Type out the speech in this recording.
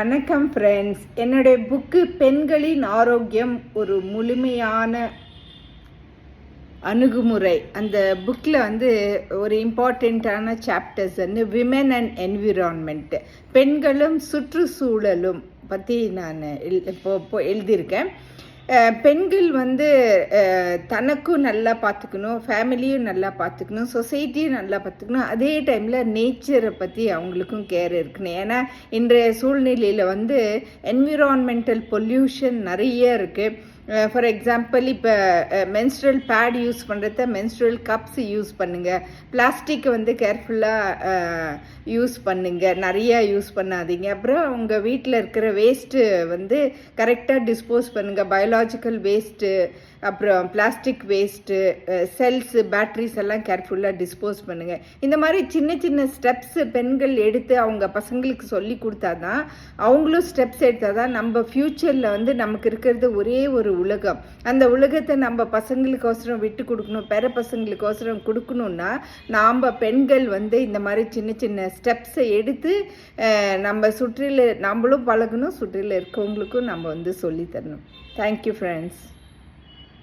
வணக்கம் ஃப்ரெண்ட்ஸ். என்னுடைய புக்கு பெண்களின் ஆரோக்கியம் ஒரு முழுமையான அணுகுமுறை. அந்த புக்கில் ஒரு இம்பார்ட்டண்ட்டான சாப்டர்ஸ் விமென் அண்ட் என்விரான்மெண்ட், பெண்களும் சுற்றுச்சூழலும் பற்றி நான் இப்போ எழுதியிருக்கேன். பெண்கள் தனக்கும் நல்லா பார்த்துக்கணும், ஃபேமிலியும் நல்லா பார்த்துக்கணும், சொசைட்டியும் நல்லா பார்த்துக்கணும். அதே டைமில் நேச்சரை பற்றி அவங்களுக்கும் கேர் இருக்கணும். ஏன்னா இன்றைய சூழ்நிலையில் என்விரான்மெண்டல் பொல்யூஷன் நிறைய இருக்குது. ஃபார் எக்ஸாம்பிள், இப்போ மென்ஸ்ட்ரல் பேட் யூஸ் பண்ணுறத மென்ஸ்ட்ரல் கப்ஸ் யூஸ் பண்ணுங்கள். பிளாஸ்டிக் கேர்ஃபுல்லாக யூஸ் பண்ணுங்கள், நிறையா யூஸ் பண்ணாதீங்க. அப்புறம் உங்கள் வீட்டில் இருக்கிற வேஸ்ட்டு கரெக்டாக டிஸ்போஸ் பண்ணுங்கள். பயாலாஜிக்கல் வேஸ்ட்டு, அப்புறம் பிளாஸ்டிக் வேஸ்ட்டு, செல்ஸு, பேட்ரிஸ் எல்லாம் கேர்ஃபுல்லாக டிஸ்போஸ் பண்ணுங்கள். இந்த மாதிரி சின்ன சின்ன ஸ்டெப்ஸு பெண்கள் எடுத்து அவங்க பசங்களுக்கு சொல்லி கொடுத்தா தான், அவங்களும் ஸ்டெப்ஸ் எடுத்தால் தான் நம்ம ஃப்யூச்சரில் நமக்கு இருக்கிறது ஒரே ஒரு உலகம். அந்த உலகத்தை நம்ம பசங்களுக்கோசரம் விட்டு கொடுக்கணும், பேர பசங்களுக்கோசரம் கொடுக்கணுன்னா நாம் பெண்கள் இந்த மாதிரி சின்ன சின்ன ஸ்டெப்ஸை எடுத்து நம்ம நம்மளும் பழகணும், சுற்றில இருக்கவங்களுக்கும் நம்ம சொல்லித்தரணும். Thank you friends.